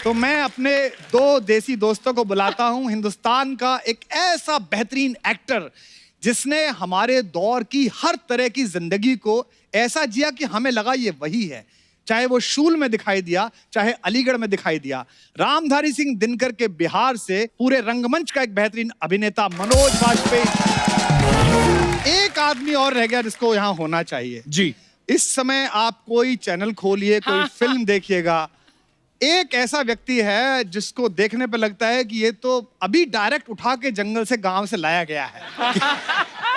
तो मैं अपने दो देसी दोस्तों को बुलाता हूं, हिंदुस्तान का एक ऐसा बेहतरीन एक्टर जिसने हमारे दौर की हर तरह की जिंदगी को ऐसा जिया कि हमें लगा ये वही है। चाहे वो शूल में दिखाई दिया, चाहे अलीगढ़ में दिखाई दिया। रामधारी सिंह दिनकर के बिहार से पूरे रंगमंच का एक बेहतरीन अभिनेता मनोज वाजपेयी। एक आदमी और रह गया जिसको यहाँ होना चाहिए जी। इस समय आप कोई चैनल खोलिए, कोई फिल्म देखिएगा, एक ऐसा व्यक्ति है जिसको देखने पे लगता है कि ये तो अभी डायरेक्ट उठा के जंगल से, गांव से लाया गया है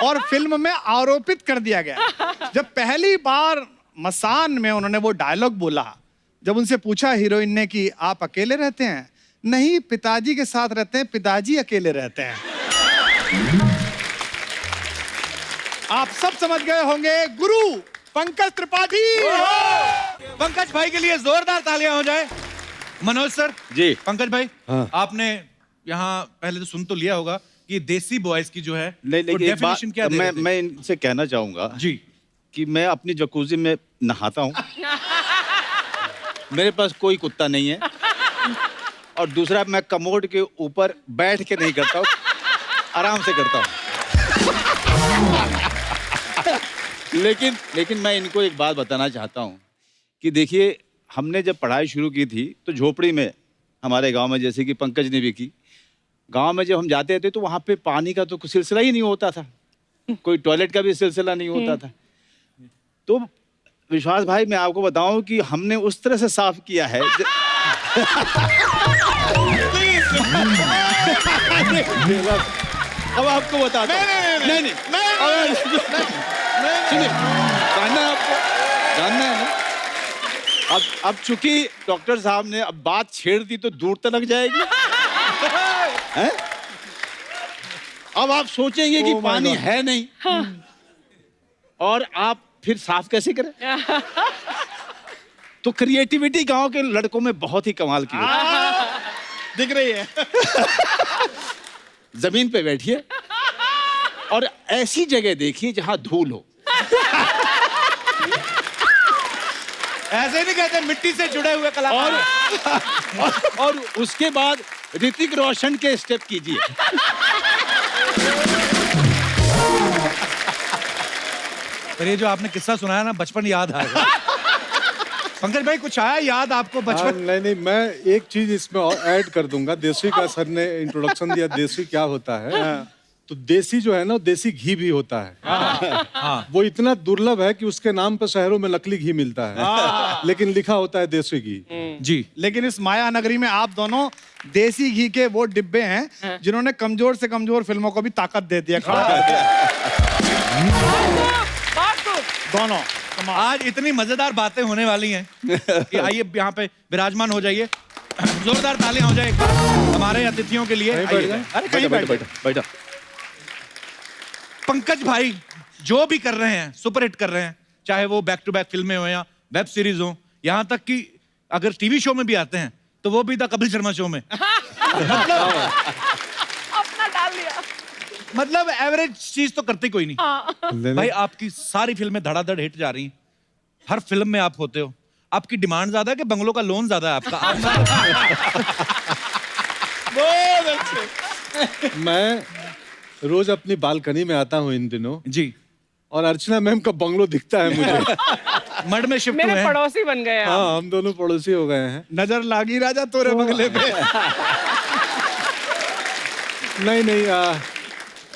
और फिल्म में आरोपित कर दिया गया। जब पहली बार मसान में उन्होंने वो डायलॉग बोला, जब उनसे पूछा हीरोइन ने कि आप अकेले रहते हैं? नहीं, पिताजी के साथ रहते हैं, पिताजी अकेले रहते हैं। आप सब समझ गए होंगे, गुरु पंकज त्रिपाठी। पंकज भाई के लिए जोरदार तालियां हो जाए। मनोज सर जी। पंकज भाई, हाँ। आपने यहाँ पहले तो सुन तो लिया होगा कि देसी बॉयज की जो है नहीं, वो लेकिन एक बात डेफिनेशन क्या दे रहे थे? मैं इनसे कहना चाहूंगा जी कि मैं अपनी जकूजी में नहाता हूँ। मेरे पास कोई कुत्ता नहीं है, और दूसरा मैं कमोड के ऊपर बैठ के नहीं करता हूँ, आराम से करता हूँ। लेकिन मैं इनको एक बात बताना चाहता हूँ कि देखिए, हमने जब पढ़ाई शुरू की थी तो झोपड़ी में हमारे गांव में, जैसे कि पंकज ने भी की, गांव में जब हम जाते थे तो वहाँ पे पानी का तो कोई सिलसिला ही नहीं होता था, कोई टॉयलेट का भी सिलसिला नहीं होता था। तो विश्वास भाई, मैं आपको बताऊं कि हमने उस तरह से साफ किया है अब आपको बताता हूं। नहीं, सुनिए, जानना है आपको, जानना है ना। अब चूंकि डॉक्टर साहब ने अब बात छेड़ दी तो दूर तक जाएगी हैं? अब आप सोचेंगे कि पानी है नहीं, और आप फिर साफ कैसे करें? तो क्रिएटिविटी गांव के लड़कों में बहुत ही कमाल की होती है। दिख रही है। जमीन पे बैठिए और ऐसी जगह देखिए जहां धूल हो। ऐसे नहीं कहते, मिट्टी से जुड़े हुए कलाकार। और उसके बाद ऋतिक रोशन के स्टेप कीजिए। पर ये जो आपने किस्सा सुनाया ना, बचपन याद आएगा। पंकज भाई, कुछ आया याद आपको बचपन? नहीं, मैं एक चीज इसमें और ऐड कर दूंगा। देसी का सर ने इंट्रोडक्शन दिया, देसी क्या होता है। तो देसी जो है ना, देसी घी भी होता है। वो इतना दुर्लभ है कि उसके नाम पर शहरों में नकली घी मिलता है, लेकिन लिखा होता है देसी घी। जी। लेकिन इस माया नगरी में आप दोनों देसी घी के वो डिब्बे हैं जिन्होंने कमजोर से कमजोर फिल्मों को भी ताकत दे दिया, खड़ा कर दिया। दोनों आज इतनी मजेदार बातें होने वाली हैं कि आइए यहाँ पे विराजमान हो जाइए। जोरदार तालियां हो जाए एक बार हमारे अतिथियों के लिए। अरे कहीं बैठो। पंकज भाई जो भी कर रहे हैं, सुपर हिट कर रहे हैं, चाहे वो बैक टू बैक फिल्में हो या वेब सीरीज हो, यहाँ तक कि अगर टीवी शो में भी आते हैं तो वो भी था कपिल शर्मा शो में। मतलब एवरेज चीज तो करते कोई नहीं। भाई, आपकी सारी फिल्में धड़ाधड़ हिट जा रही हैं, हर फिल्म में आप होते हो। आपकी डिमांड ज्यादा है कि बंगलों का लोन ज्यादा है आपका? बहुत अच्छे। मैं रोज अपनी बालकनी में आता हूँ इन दिनों जी। और अर्चना मैम का बंगलो दिखता है मुझे। मड में शिफ्ट हुए मेरे हैं। पड़ोसी बन गए आप। हाँ, हम दोनों पड़ोसी हो गए हैं। नजर लागी राजा तोरे बंगले पे। नहीं,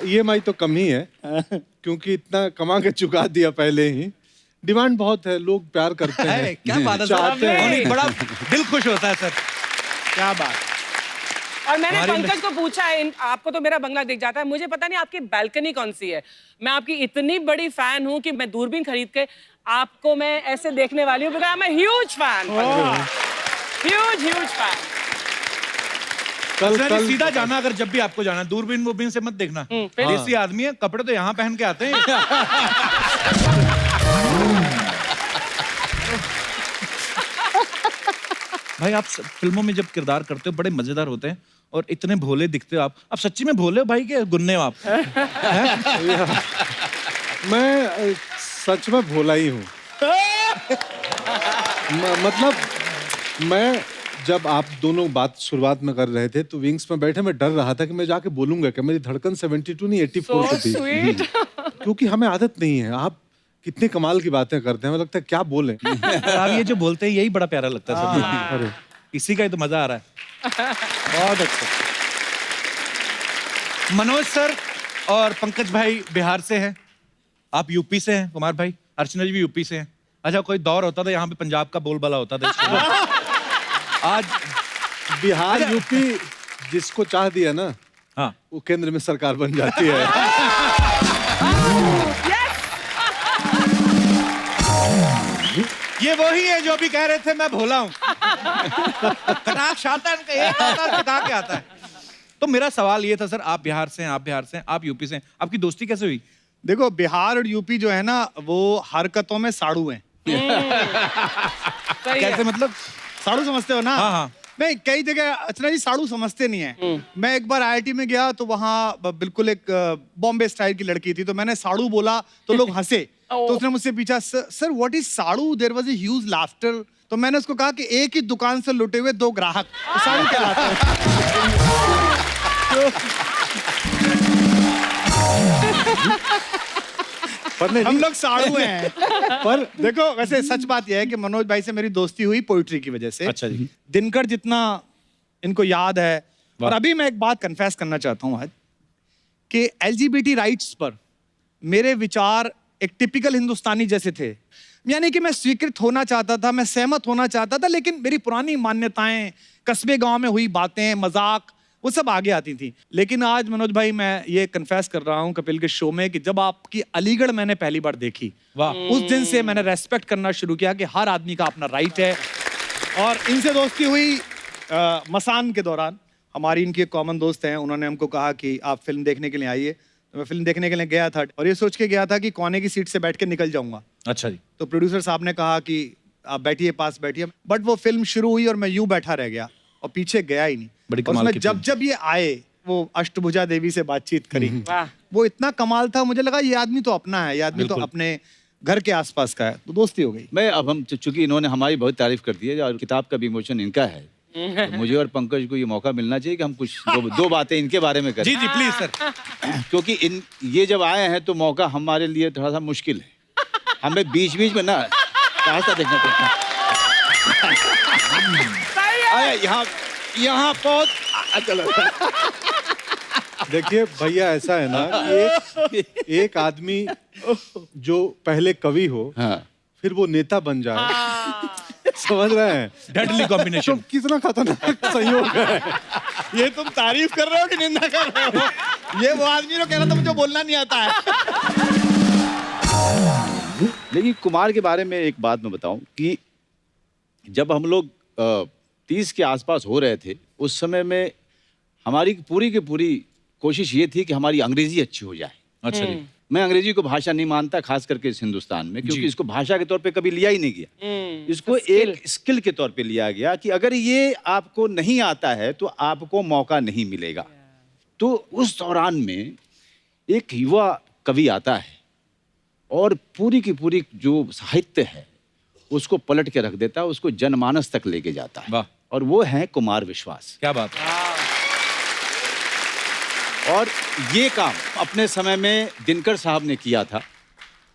EMI तो कम ही है, क्योंकि इतना कमा के चुका दिया पहले ही। डिमांड बहुत है, लोग प्यार करते हैं, क्या बात है, चाहते हैं। बड़ा दिल खुश होता है सर। क्या बात। और मैंने पंकज को पूछा है, आपको तो मेरा बंगला दिख जाता है, मुझे पता नहीं आपकी बालकनी कौन सी है। मैं आपकी इतनी बड़ी फैन हूँ कि मैं दूरबीन खरीद के आपको मैं ऐसे देखने वाली हूँ, because I am a huge fan. Huge fan. कल सीधा जाना, अगर जब भी आपको जाना, दूरबीन वूरबीन से मत देखना। देसी आदमी है, कपड़े तो यहाँ पहन के आते हैं। भाई, आप फिल्मों में जब किरदार करते हो बड़े मजेदार होते हैं और इतने भोले दिखते हो आप सच्ची में भोले हो भाई के गुन्ने हो आप? मैं सच में भोला ही हूँ। मतलब मैं जब आप दोनों बात शुरुआत में कर रहे थे तो विंग्स में बैठे मैं डर रहा था कि मैं जाके बोलूंगा कि मेरी धड़कन 72 नहीं 84 So की थी। sweet. क्योंकि हमें आदत नहीं है। आप कितने कमाल की बातें करते हैं, हमें लगता है क्या बोलें। और आप ये जो बोलते हैं यही बड़ा प्यारा लगता है सब। अरे इसी का ही तो मजा आ रहा है। बहुत अच्छा। मनोज सर और पंकज भाई बिहार से हैं, आप यूपी से हैं, कुमार भाई, अर्चना जी भी यूपी से हैं। अच्छा, कोई दौर होता था यहाँ पे पंजाब का बोलबाला होता था इस शो में। आज बिहार यूपी जिसको चाह दिया ना, हाँ, वो केंद्र में सरकार बन जाती है। ये वही है जो अभी कह रहे थे मैं भोला हूँ। कटाक्ष आता है इनका, एक आता है कटा के आता है। तो मेरा सवाल ये था सर, आप बिहार से हैं, आप बिहार से हैं, आप यूपी से हैं, आपकी दोस्ती कैसे हुई? देखो, बिहार और यूपी जो है ना, वो हरकतों में साड़ू हैं। सही है। कैसे मतलब? साड़ू समझते हो ना? हाँ, हाँ। नहीं, कई जगह अर्चना जी साड़ू समझते नहीं है। मैं एक बार आईआईटी में गया तो वहाँ बिल्कुल एक बॉम्बे स्टाइल की लड़की थी, तो मैंने साड़ू बोला तो लोग हंसे। तो उसने मुझसे पूछा, सर व्हाट इज साड़ू? There was a huge laughter. तो मैंने उसको कहा कि एक ही दुकान से लुटे हुए दो ग्राहक, तो साड़ू कहलाते हैं। पर नहीं, हम लोग साड़ू हैं। पर देखो, वैसे सच बात यह है कि मनोज भाई से मेरी दोस्ती हुई पोइट्री की वजह से। अच्छा जी। दिनकर जितना इनको याद है। और अभी मैं एक बात कन्फेस करना चाहता हूँ आज, कि एलजीबीटी राइट्स पर मेरे विचार एक टिपिकल हिंदुस्तानी जैसे थे। यानी कि मैं स्वीकृत होना चाहता था, मैं सहमत होना चाहता था, लेकिन मेरी पुरानी मान्यताएं, कस्बे गांव में हुई बातें, मजाक, वो सब आगे आती थी। लेकिन आज मनोज भाई, मैं ये कन्फेस कर रहा हूँ कपिल के शो में कि जब आपकी अलीगढ़ मैंने पहली बार देखी, वाह, उस दिन से मैंने रेस्पेक्ट करना शुरू किया कि हर आदमी का अपना राइट है। और इनसे दोस्ती हुई मसान के दौरान। हमारी इनकी एक कॉमन दोस्त हैं, उन्होंने हमको कहा कि आप फिल्म देखने के लिए आइए। तो मैं फिल्म देखने के लिए गया था और ये सोच के गया था कि कोने की सीट से बैठ के निकल जाऊंगा। अच्छा जी। तो प्रोड्यूसर साहब ने कहा कि आप बैठिए, पास बैठिए। बट वो फिल्म शुरू हुई और मैं यूं बैठा रह गया और पीछे गया ही नहीं। बड़ी और कमाल उसमें की जब जब ये आए, वो अष्टभुजा देवी से बातचीत करी, वाह। वो इतना कमाल था, मुझे लगा ये आदमी तो अपना है, ये आदमी तो बिल्कुल। अपने घर के आसपास का है। तो दोस्ती हो गई। मैं अब हम चूंकि इन्होंने हमारी बहुत तारीफ कर दी है और किताब का विमोचन इनका है, तो मुझे और पंकज को ये मौका मिलना चाहिए कि हम कुछ दो बातें इनके बारे में करें। जी जी प्लीज सर। क्योंकि ये जब आए हैं तो मौका हमारे लिए थोड़ा सा मुश्किल है। हमें बीच बीच में ना रास्ता देखना पड़ता है। सही है। अरे यहाँ बहुत चलो। देखिए भैया, ऐसा है ना कि एक आदमी जो पहले कवि हो, हाँ। फिर वो नेता बन जाए, समझ रहे हैं? डेडली तो कॉम्बिनेशन। कितना खतरनाक संयोग है। ये तुम तारीफ कर रहे हो कि निंदा कर रहे हो? ये वो आदमी जो कह रहा था मुझे बोलना नहीं आता है। लेकिन कुमार के बारे में एक बात मैं बताऊं कि जब हम लोग 30 के आसपास हो रहे थे, उस समय में हमारी पूरी की पूरी कोशिश ये थी कि हमारी अंग्रेजी अच्छी हो जाए। अच्छा जी। मैं अंग्रेजी को भाषा नहीं मानता, खास करके इस हिंदुस्तान में, क्योंकि जी। इसको भाषा के तौर पे कभी लिया ही नहीं गया। इसको एक स्किल के तौर पे लिया गया कि अगर ये आपको नहीं आता है तो आपको मौका नहीं मिलेगा। तो उस दौरान में एक युवा कवि आता है और पूरी की पूरी जो साहित्य है उसको पलट के रख देता है, उसको जनमानस तक लेके जाता है। वाह। और वो है कुमार विश्वास। क्या बात है। और ये काम अपने समय में दिनकर साहब ने किया था,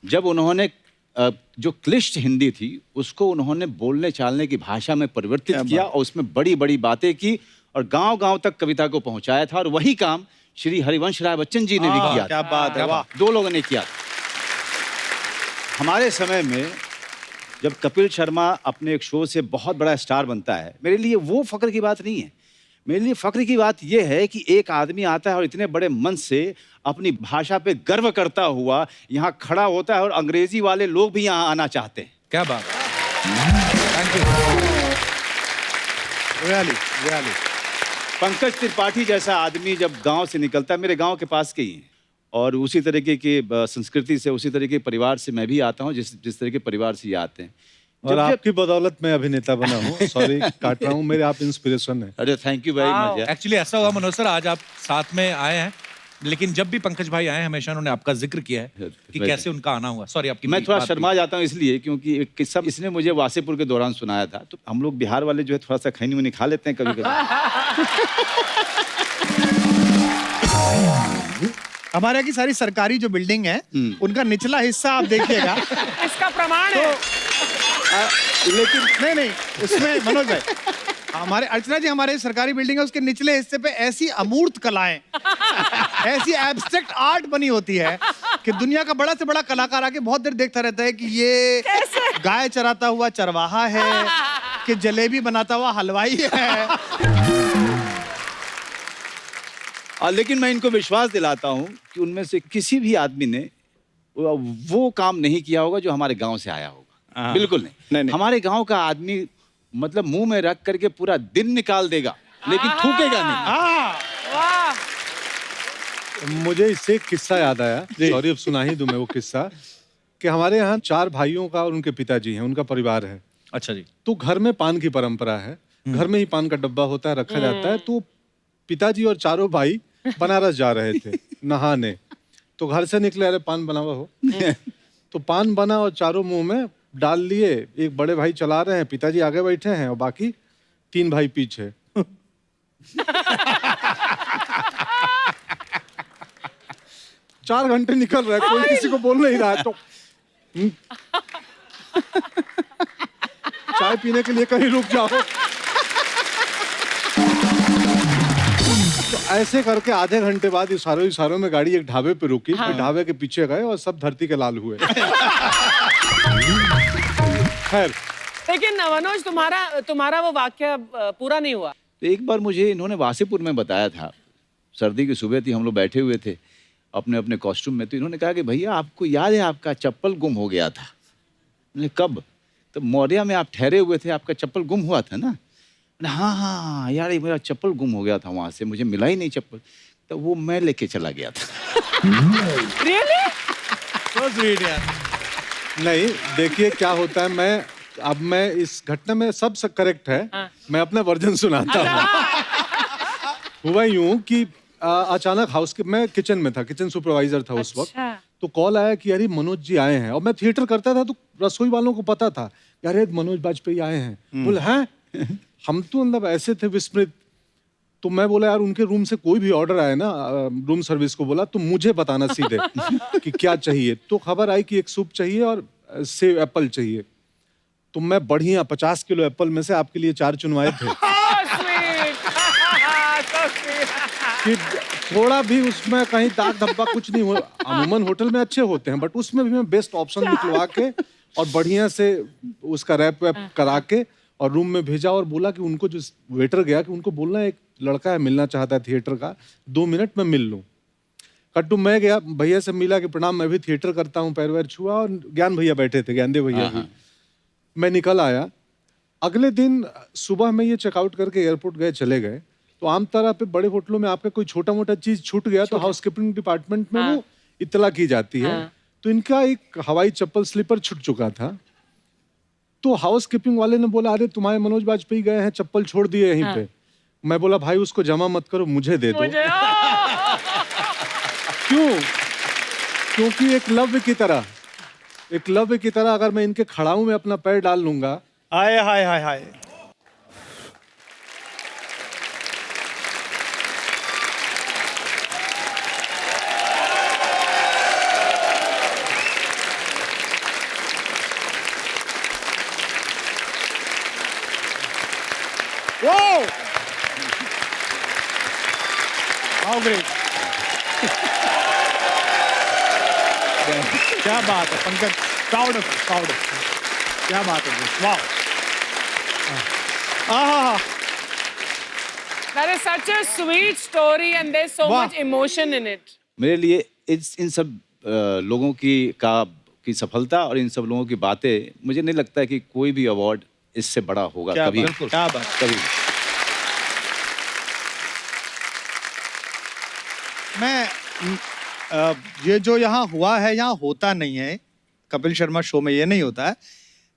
जब उन्होंने जो क्लिष्ट हिंदी थी उसको उन्होंने बोलने चालने की भाषा में परिवर्तित किया और उसमें बड़ी बड़ी बातें की और गांव-गांव तक कविता को पहुंचाया था। और वही काम श्री हरिवंश राय बच्चन जी ने भी किया। क्या बात है, वाह। दो लोगों ने किया। हमारे समय में जब कपिल शर्मा अपने एक शो से बहुत बड़ा स्टार बनता है, मेरे लिए वो फक्र की बात नहीं है। मेरे लिए फक्र की बात यह है कि एक आदमी आता है और इतने बड़े मन से अपनी भाषा पे गर्व करता हुआ यहाँ खड़ा होता है और अंग्रेजी वाले लोग भी यहाँ आना चाहते हैं। क्या बात है। Thank you. Really really. Pankaj Tripathi जैसा आदमी जब गांव से निकलता है, मेरे गांव के पास के ही हैं, और उसी तरीके की संस्कृति से, उसी तरीके के परिवार से मैं भी आता हूँ जिस तरह के परिवार से ये आते हैं। और आपकी बदौलत मैं अभिनेता बना हूँ। सॉरी काट रहा हूँ, मेरे आप इंस्पिरेशन है। अरे thank you very much. Actually ऐसा हुआ मनोज सर, आज आप साथ में आए हैं लेकिन जब भी पंकज भाई आए हमेशा उन्होंने आपका जिक्र किया है कि कैसे उनका आना हुआ। सॉरी आपकी मैं थोड़ा बात शर्मा जाता हूँ इसलिए क्योंकि एक किस्सा इसने मुझे वासेपुर के दौरान सुनाया था। तो हम लोग बिहार वाले जो है थोड़ा सा खैनी उनी खा लेते हैं कभी कभी। हमारे यहाँ की सारी सरकारी जो बिल्डिंग है उनका निचला हिस्सा आप देखिएगा। इसका प्रमाण है। लेकिन नहीं उसमें मनोज भाई, हमारे अर्चना जी, हमारे सरकारी बिल्डिंग है उसके निचले हिस्से पे ऐसी अमूर्त कलाएं, ऐसी एब्स्ट्रैक्ट आर्ट बनी होती है कि दुनिया का बड़ा से बड़ा कलाकार आके बहुत देर देखता रहता है कि ये गाय चराता हुआ चरवाहा है कि जलेबी बनाता हुआ हलवाई है। लेकिन मैं इनको विश्वास दिलाता हूँ कि उनमें से किसी भी आदमी ने वो काम नहीं किया होगा जो हमारे गांव से आया होगा। बिल्कुल नहीं। हमारे गांव का आदमी मतलब मुंह में रख करके पूरा दिन निकाल देगा लेकिन थूकेगा नहीं। वाह। मुझे इससे एक किस्सा याद आया, सॉरी अब सुना ही दूं मैं वो किस्सा, कि हमारे यहाँ 4 भाइयों का और उनके पिताजी हैं, उनका परिवार है। अच्छा जी। तो घर में पान की परंपरा है, घर में ही पान का डब्बा होता है, रखा जाता है। तो पिताजी और चारों भाई बनारस जा रहे थे नहाने, तो घर से निकले, अरे पान बना हुआ हो। तो पान बना और चारों मुंह में डाल लिए। एक बड़े भाई चला रहे हैं, पिताजी आगे बैठे हैं और बाकी 3 भाई पीछे। 4 घंटे निकल रहा है, कोई किसी को बोल नहीं रहा है। तो चाय पीने के लिए कहीं रुक जाओ। तो ऐसे करके आधे घंटे बाद इशारों में गाड़ी एक ढाबे पे रुकी। फिर ढाबे के पीछे गए और सब धरती के लाल हुए। खैर, लेकिन मनोज, तुम्हारा वो वाक्य पूरा नहीं हुआ। तो एक बार मुझे इन्होंने वासेपुर में बताया था, सर्दी की सुबह थी, हम लोग बैठे हुए थे अपने अपने कॉस्ट्यूम में। तो इन्होंने कहा कि भैया आपको याद है आपका चप्पल गुम हो गया था। मैंने कब? तो मौर्या में आप ठहरे हुए थे, आपका चप्पल गुम हुआ था ना। हाँ हाँ यार, मेरा चप्पल गुम हो गया था, वहां से मुझे मिला ही नहीं चप्पल। तो वो मैं लेके चला गया था। Really? So sweet यार। नहीं देखिए क्या होता है, मैं इस घटना में सब करेक्ट है। मैं अपना वर्जन सुनाता हूँ। हुआ यूं कि अचानक मैं किचन में था, किचन सुपरवाइजर था उस वक्त। तो कॉल आया कि यार मनोज जी आए हैं। और मैं थिएटर करता था तो रसोई वालों को पता था, यार ये मनोज बाजपेयी आए हैं। बोले हैं? हम तो मतलब ऐसे थे विस्मृत। तो मैं बोला यार उनके रूम से कोई भी ऑर्डर आए ना, रूम सर्विस को बोला तो मुझे बताना सीधे कि क्या चाहिए। तो खबर आई कि एक सूप चाहिए और सेव एप्पल चाहिए। तो मैं बढ़िया 50 किलो एप्पल में से आपके लिए 4 चुनवाए थे। कि थोड़ा भी उसमें कहीं दाग धब्बा कुछ नहीं हुआ। अमूमन होटल में अच्छे होते हैं, बट उसमें भी मैं बेस्ट ऑप्शन निकलवा के और बढ़िया से उसका रैप वैप करा के और रूम में भेजा। और बोला कि उनको जो वेटर गया कि उनको बोलना एक लड़का है मिलना चाहता है थिएटर का, 2 मिनट में मिल लूं। कट्टू मैं गया, भैया से मिला कि प्रणाम, मैं भी थिएटर करता हूँ, पैर वैर छुआ। और ज्ञान भैया बैठे थे, ज्ञानदेव भैया भी। मैं निकल आया। अगले दिन सुबह में ये चेकआउट करके एयरपोर्ट गए, चले गए। तो आम तरह पे बड़े होटलों में आपका कोई छोटा मोटा चीज छूट गया तो हाउसकीपिंग डिपार्टमेंट में वो इत्तला की जाती है। तो इनका एक हवाई चप्पल स्लीपर छूट चुका था। तो हाउसकीपिंग वाले ने बोला, अरे तुम्हारे मनोज बाजपेयी गए हैं, चप्पल छोड़ दिए यहीं पे। मैं बोला भाई उसको जमा मत करो, मुझे दे दो। क्यों? क्योंकि एकलव्य की तरह अगर मैं इनके खड़ाऊ में अपना पैर डाल लूंगा। हाय हाय हाय हाय। Whoa! How great! क्या बात है पंकज, प्राउड ऑफ क्या बात है, वाह। That is such a sweet story and there's so much emotion in it. मेरे लिए इन सब लोगों की सफलता और इन सब लोगों की बातें, मुझे नहीं लगता है कि कोई भी अवार्ड इससे बड़ा होगा कभी। क्या बात, कभी। मैं ये जो यहाँ हुआ है, यहाँ होता नहीं है। कपिल शर्मा शो में ये नहीं होता है।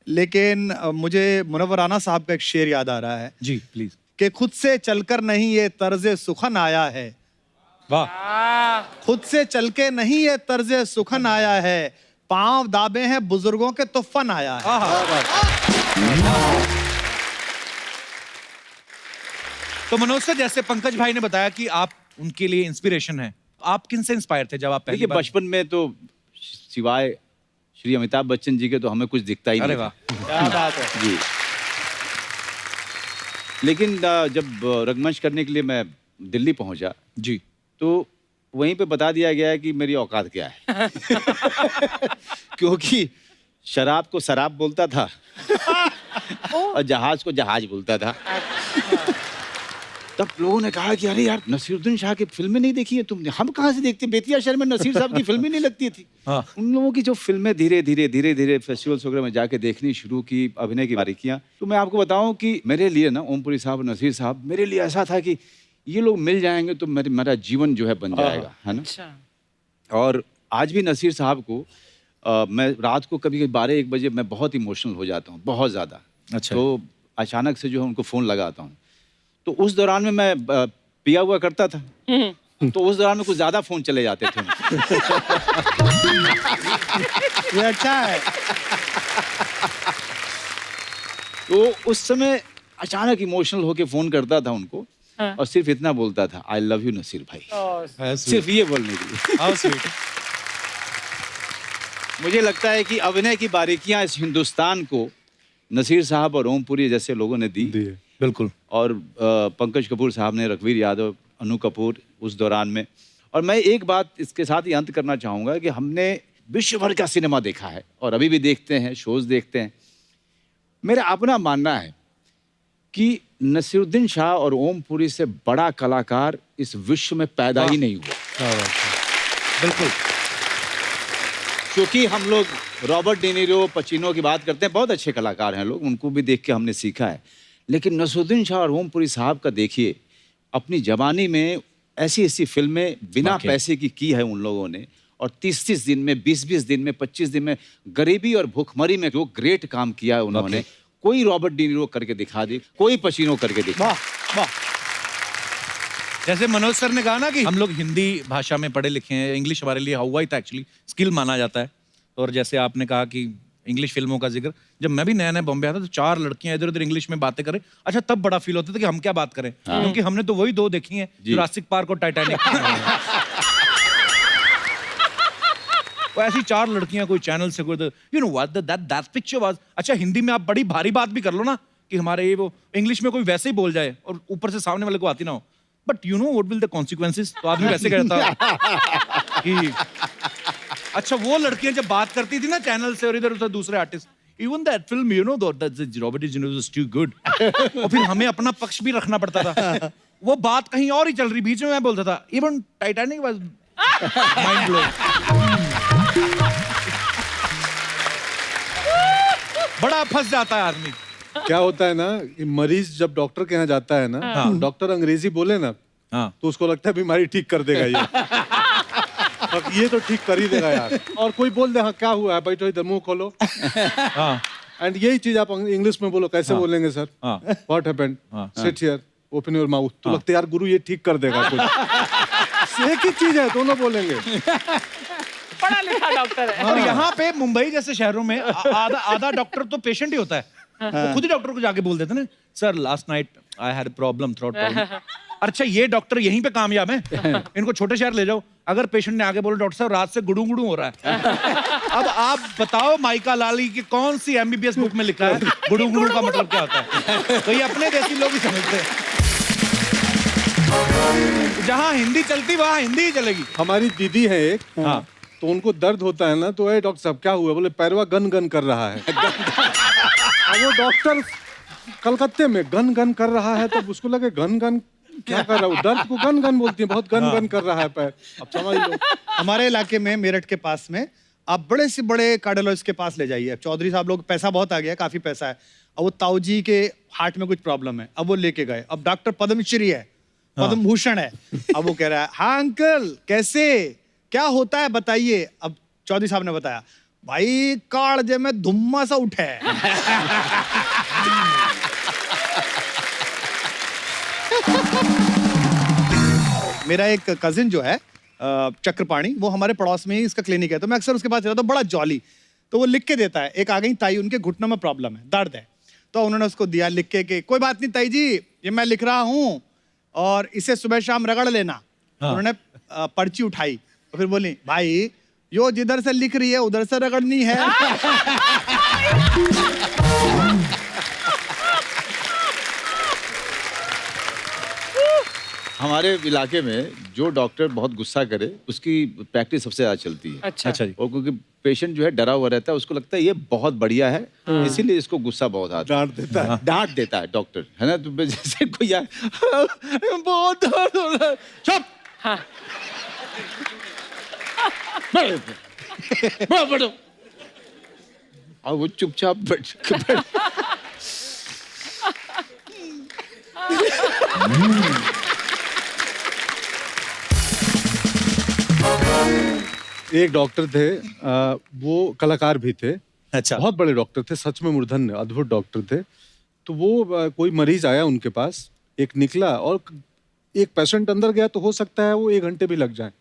लेकिन मुझे मुनव्वर राना साहब का एक शेर याद आ रहा है। जी प्लीज। कि खुद से चलकर नहीं ये तर्ज सुखन आया है, वाह। खुद से चल के नहीं ये तर्ज सुखन आया है, पांव दाबे हैं बुजुर्गों के तो फन आया है। तो मनोज सर, जैसे पंकज भाई ने बताया कि आप उनके लिए इंस्पिरेशन है, आप किन से इंस्पायर थे जब आप पहली देखिए बार? बचपन में तो सिवाय श्री अमिताभ बच्चन जी के तो हमें कुछ दिखता ही अरे नहीं वाह। था। क्या बात है। जी। लेकिन जब रंगमंच करने के लिए मैं दिल्ली पहुंचा जी। तो वहीं पे बता दिया गया कि मेरी औकात क्या है। क्योंकि शराब को शराब बोलता था और जहाज को जहाज बोलता था। तब लोगों ने कहा कि अरे यार, नसीरुद्दीन शाह की फिल्में नहीं देखी है तुमने? हम कहाँ से देखते, बेतिया शहर में नसीर साहब की फिल्में नहीं लगती थी। हाँ। उन लोगों की जो फिल्में धीरे धीरे फेस्टिवल्स वगैरह में जाके देखनी शुरू की, अभिनय की बारीकियां, तो मैं आपको बताऊं कि मेरे लिए ना ओमपुरी साहब और नसीर साहब, मेरे लिए ऐसा था कि ये लोग मिल जाएंगे तो मेरा जीवन जो है बन जाएगा, है ना। अच्छा। और आज भी नसीर साहब को मैं रात को कभी 12-1 बजे मैं बहुत इमोशनल हो जाता हूँ, बहुत ज़्यादा। अच्छा। तो अचानक से जो है उनको फ़ोन लगाता हूँ, तो उस दौरान में मैं पिया हुआ करता था, तो उस दौरान में कुछ ज़्यादा फ़ोन चले जाते थे। ये अच्छा है। तो उस समय अचानक इमोशनल होके फ़ोन करता था उनको, हाँ। और सिर्फ इतना बोलता था, आई लव यू नसीर भाई। सिर्फ ये बोलने के लिए। How sweet। मुझे लगता है कि अभिनय की बारीकियां इस हिंदुस्तान को नसीर साहब और ओमपुरी जैसे लोगों ने दी। बिल्कुल। और पंकज कपूर साहब ने, रणवीर यादव, अनु कपूर उस दौरान में। और मैं एक बात इसके साथ ही अंत करना चाहूँगा कि हमने विश्व भर का सिनेमा देखा है और अभी भी देखते हैं, शोज देखते हैं। मेरा अपना मानना है कि नसीरुद्दीन शाह और ओमपुरी से बड़ा कलाकार इस विश्व में पैदा ही नहीं हुआ। बिल्कुल। क्योंकि हम लोग रॉबर्ट डेनिरो, पचिनो की बात करते हैं, बहुत अच्छे कलाकार हैं लोग, उनको भी देख के हमने सीखा है। लेकिन नसीरुद्दीन शाह और ओमपुरी साहब का देखिए, अपनी जवानी में ऐसी ऐसी फिल्में बिना वाकई। पैसे की है उन लोगों ने, और 30-30 दिन में, 20-20 दिन में, 25 दिन में, गरीबी और भूखमरी में जो ग्रेट काम किया है उन्होंने, वाकई। कोई रॉबर्ट डेनिरो करके दिखा दे, कोई पचिनो करके दिखा। वाह वाह। जैसे मनोज सर ने कहा ना कि हम लोग हिंदी भाषा में पढ़े लिखे हैं, इंग्लिश हमारे लिए हुआ ही था एक्चुअली, स्किल माना जाता है। और जैसे आपने कहा कि इंग्लिश फिल्मों का जिक्र, जब मैं भी नया नया बॉम्बे आता तो 4 लड़कियां इधर उधर इंग्लिश में बातें करें, अच्छा तब बड़ा फील होता था कि हम क्या बात करें, क्योंकि हमने तो वही 2 देखी हैं, जुरासिक पार्क और टाइटैनिक। वो ऐसी 4 लड़कियां कोई चैनल से कोई, you know what that picture was. अच्छा हिंदी में आप बड़ी भारी बात भी कर लो ना कि हमारे ये वो, इंग्लिश में कोई वैसे ही बोल जाए और ऊपर से सामने वाले को आती ना हो, but you know what will the consequences, तो आदमी वैसे कहता कि अच्छा वो लड़कियां जब बात करती थी ना चैनल से और इधर उधर दूसरे artist, even that film you know that Robert D निरो वाज टू गुड, और फिर हमें अपना पक्ष भी रखना पड़ता था। वो बात कहीं और ही चल रही, बीच में मैं बोलता था even Titanic was mind blowing. बड़ा फंस जाता है आदमी। क्या होता है ना कि मरीज जब डॉक्टर के यहाँ जाता है ना, डॉक्टर अंग्रेजी बोले ना, हाँ। तो उसको लगता है बीमारी ठीक कर देगा ये। अब ये तो ठीक कर ही देगा यार। और कोई बोल दे हाँ क्या हुआ है, बैठो इधर मुंह खोलो, हाँ। एंड यही चीज आप इंग्लिश में बोलो, कैसे बोलेंगे सर? हाँ। What happened? हाँ। Sit here, open your mouth. तो लगता है यार गुरु ये ठीक कर देगा कुछ। एक ही चीज है, दोनों बोलेंगे। पढ़ा लिखा डॉक्टर है। और यहाँ पे मुंबई जैसे शहरों में आधा डॉक्टर तो पेशेंट ही होता है, वो खुद ही डॉक्टर को जाके बोल देते ना, sir last night I had problem, throat problem. अच्छा ये डॉक्टर यहीं पे कामयाब है, इनको छोटे शहर ले जाओ। अगर पेशेंट ने आगे बोला डॉक्टर साहब रात से गुड़ू गुड़ू हो रहा है, अब आप बताओ माइका लाली की कौन सी एमबीबीएस बुक में लिखा है गुड़ू गुड़ू का मतलब क्या होता है? तो ये अपने देसी लोग ही समझते हैं। जहाँ हिंदी चलती वहाँ हिंदी ही चलेगी। हमारी दीदी है एक, हाँ। तो उनको दर्द होता है ना, तो ए डॉक्टर साहब क्या हुआ? बोले पैरवा गन गन कर रहा है। अब वो डॉक्टर कलकत्ते में गन गन कर रहा है, तब उसको लगे गन गन क्या कर रहा हूँ, दर्द को गन गन बोलती है, बहुत गन गन कर रहा है पैर। अब समझ लो। हमारे इलाके में, मेरठ के पास में, आप बड़े से बड़े कार्डियोलॉजिस्ट के पास ले जाइए। अब चौधरी साहब लोग, पैसा बहुत आ गया, काफी पैसा है। अब वो ताऊ जी के हार्ट में कुछ प्रॉब्लम है, अब वो लेके गए। अब डॉक्टर पद्मश्री है, पद्म भूषण है। अब वो कह रहा है हाँ अंकल कैसे, क्या होता है बताइए। अब चौधरी साहब ने बताया, भाई कालजे में धुम्मा सा उठे। मेरा एक कजिन जो है चक्रपाणी, वो हमारे पड़ोस में ही इसका क्लिनिक है, तो मैं अक्सर उसके पास जाता हूँ, बड़ा जॉली। तो वो लिख के देता है, एक आ गई ताई, उनके घुटनों में प्रॉब्लम है, दर्द है, तो उन्होंने उसको दिया लिख के कि कोई बात नहीं ताई जी, ये मैं लिख रहा हूँ और इसे सुबह शाम रगड़ लेना। उन्होंने पर्ची उठाई तो फिर बोली भाई यो जिधर से लिख रही है उधर से रगड़नी है। हमारे इलाके में जो डॉक्टर बहुत गुस्सा करे उसकी प्रैक्टिस सबसे ज्यादा चलती है। अच्छा अच्छा जी। और क्योंकि पेशेंट जो है डरा हुआ रहता है, उसको लगता है ये बहुत बढ़िया है, इसीलिए इसको गुस्सा बहुत आता है, डांट देता है। डांट देता है डॉक्टर, है ना। तो जैसे कोई आए, बहुत दर्द हो रहा है, चुप। हाँ। बैठो। और वो चुपचाप बैठ एक डॉक्टर थे, वो कलाकार भी थे, अच्छा। बहुत बड़े डॉक्टर थे, सच में मूर्धन्य अद्भुत डॉक्टर थे। तो वो कोई मरीज आया उनके पास, एक निकला और एक पेशेंट अंदर गया, तो हो सकता है वो 1 घंटे भी लग जाए।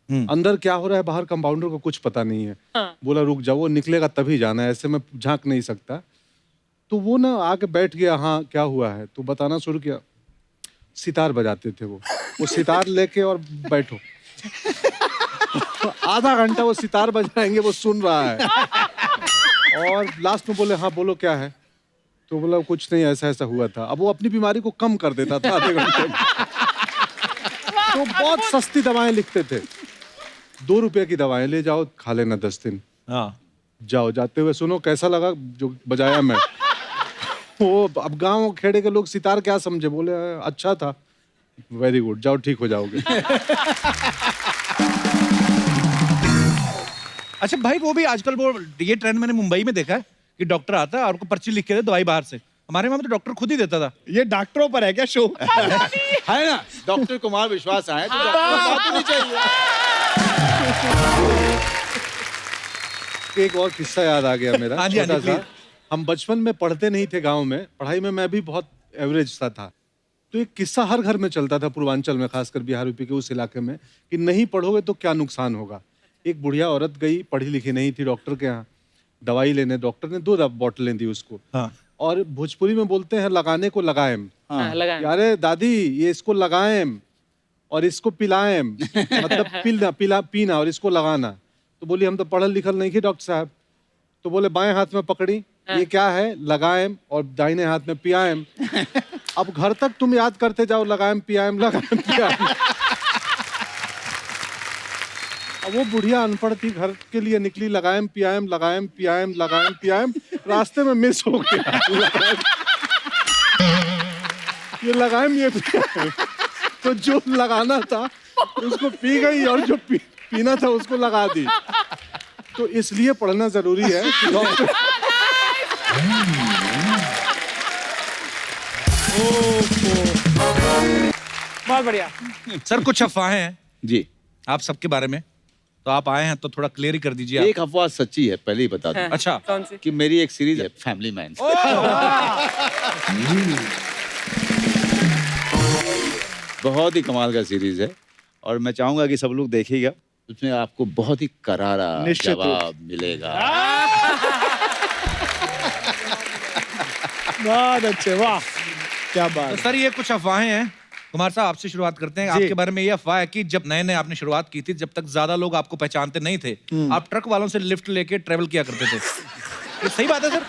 अंदर क्या हो रहा है बाहर कंपाउंडर को कुछ पता नहीं है। हाँ। बोला रुक जाओ, वो निकलेगा तभी जाना है, ऐसे मैं झांक नहीं सकता। तो वो ना आके बैठ गया, हाँ क्या हुआ है, तो बताना शुरू किया। सितार बजाते थे वो सितार लेके और बैठो। आधा घंटा वो सितार बजाएंगे, वो सुन रहा है और लास्ट में बोले हाँ बोलो क्या है, तो बोला कुछ नहीं, ऐसा ऐसा हुआ था। अब वो अपनी बीमारी को कम कर देता था आधे घंटे में। तो बहुत सस्ती दवाएं लिखते थे, 2 रुपए की दवाएं ले जाओ, खा लेना 10 दिन। हाँ। जाओ, जाते हुए सुनो कैसा लगा जो बजाया मैं। वो अब गांव खेड़े के लोग सितार क्या समझे, बोले अच्छा था, वेरी गुड, जाओ ठीक हो जाओगे। अच्छा भाई, वो भी आजकल वो ये ट्रेंड मैंने मुंबई में देखा है कि डॉक्टर आता है और आपको पर्ची लिख के दे दवाई बाहर से। हमारे वहां तो डॉक्टर खुद ही देता था। ये डॉक्टरों पर है क्या शो? है ना। डॉक्टर कुमार विश्वास आए तो डॉक्टर को बात होनी चाहिए। एक और किस्सा याद आ गया मेरा, हाँ जी, हाँ जी, छोटा सा। प्लीज। हम बचपन में पढ़ते नहीं थे गांव में, पढ़ाई में मैं भी बहुत एवरेज सा था। तो एक किस्सा हर घर में चलता था पूर्वांचल में, खासकर बिहार यूपी के उस इलाके में, कि नहीं पढ़ोगे तो क्या नुकसान होगा। एक बुढ़िया औरत गई, पढ़ी लिखी नहीं थी, डॉक्टर के यहाँ दवाई लेने। डॉक्टर ने 2 बोतलें दी उसको। हाँ। और भोजपुरी में बोलते हैं लगाने को लगाएम। हाँ, लगाएं। अरे दादी ये इसको लगाएम और इसको पिलाएम, मतलब पीना और इसको लगाना। तो बोली हम तो पढ़ल लिखल नहीं थे डॉक्टर साहब। तो बोले बाएं हाथ में पकड़ी, ये क्या है, लगाएम, और दाहिने हाथ में पियाएम। अब घर तक तुम याद करते जाओ, लगाएम पियाएम लगाएम पियाएम। अब वो बुढ़िया अनपढ़ थी, घर के लिए निकली, लगाएम पियाएम लगाएम पियाएम लगाएम पियाएम, रास्ते में मिस हो गया। ये लगाएम ये पियाएम, तो जो लगाना था उसको पी गई और जो पीना था उसको लगा दी। तो इसलिए पढ़ना जरूरी है कि डॉक्टर। बहुत बढ़िया। सर कुछ अफवाहें हैं जी। आप सबके बारे में, तो आप आए हैं तो थोड़ा क्लियर ही कर दीजिए आप। एक अफवाह सच्ची है, पहले ही बता दूं। हाँ। अच्छा। कौन सी? कि मेरी एक सीरीज है फैमिली मैन। बहुत ही कमाल का सीरीज है और मैं चाहूंगा कि सब लोग देखिएगा, उसमें आपको बहुत ही करारा निश्चित रूप। जवाब मिलेगा। बहुत अच्छे, वाह क्या तो बात। सर ये कुछ अफवाहें हैं। कुमार साहब आपसे शुरुआत करते हैं। जी। आपके बारे में ये अफवाह है कि जब नए नए आपने शुरुआत की थी, जब तक ज्यादा लोग आपको पहचानते नहीं थे, आप ट्रक वालों से लिफ्ट लेके ट्रेवल किया करते थे। ये सही बात है सर?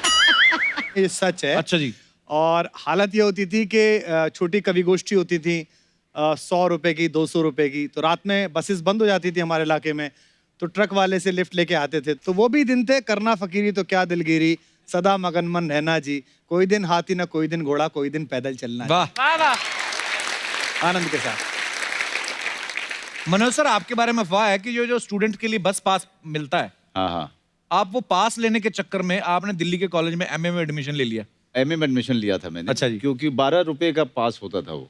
ये सच है। अच्छा जी। और हालत ये होती थी कि छोटी कवि गोष्ठी होती थी, 100 रुपए की, 200 रुपए की। तो रात में बसेस बंद हो जाती थी हमारे इलाके में, तो ट्रक वाले से लिफ्ट लेके आते थे। तो वो भी दिन थे, करना फकीरी तो क्या दिलगिरी, सदा मगन मन रहना जी, कोई दिन हाथी ना कोई दिन घोड़ा, कोई दिन पैदल चलना जी। वाह। वाह वाह। आनंद के साथ। मनोज सर आपके बारे में अफवाह है कि जो स्टूडेंट के लिए बस पास मिलता है, हाँ हाँ। आप वो पास लेने के चक्कर में आपने दिल्ली के कॉलेज में एमए में एडमिशन ले लिया। एमए में एडमिशन लिया था मैंने। अच्छा जी। क्योंकि 12 रुपए का पास होता था वो,